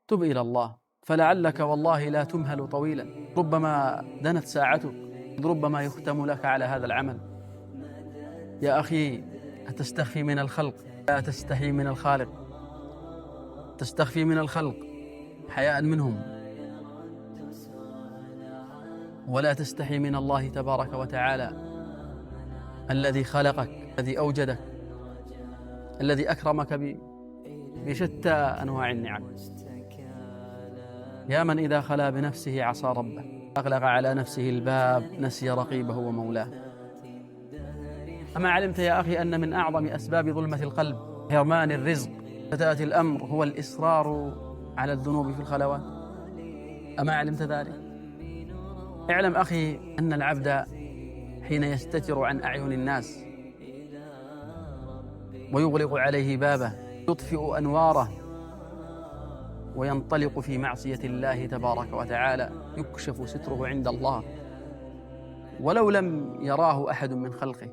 تب إلى الله، فلعلك والله لا تمهل طويلا، ربما دنت ساعتك، ربما يختم لك على هذا العمل. يا أخي، أتستخفي من الخلق؟ لا تستحي من الخالق. تستخفي من الخلق حياء منهم، ولا تستحي من الله تبارك وتعالى الذي خلقك، الذي أوجدك، الذي أكرمك بشتى أنواع النعم. يا من إذا خلا بنفسه عصى ربه، أغلق على نفسه الباب، نسي رقيبه ومولاه. أما علمت يا أخي أن من أعظم أسباب ظلمة القلب حرمان الرزق، فتأتي الأمر هو الإصرار على الذنوب في الخلوات؟ أما علمت ذلك؟ اعلم أخي أن العبد حين يستتر عن أعين الناس ويغلق عليه بابه، يطفئ أنواره وينطلق في معصية الله تبارك وتعالى، يكشف ستره عند الله ولو لم يراه أحد من خلقه.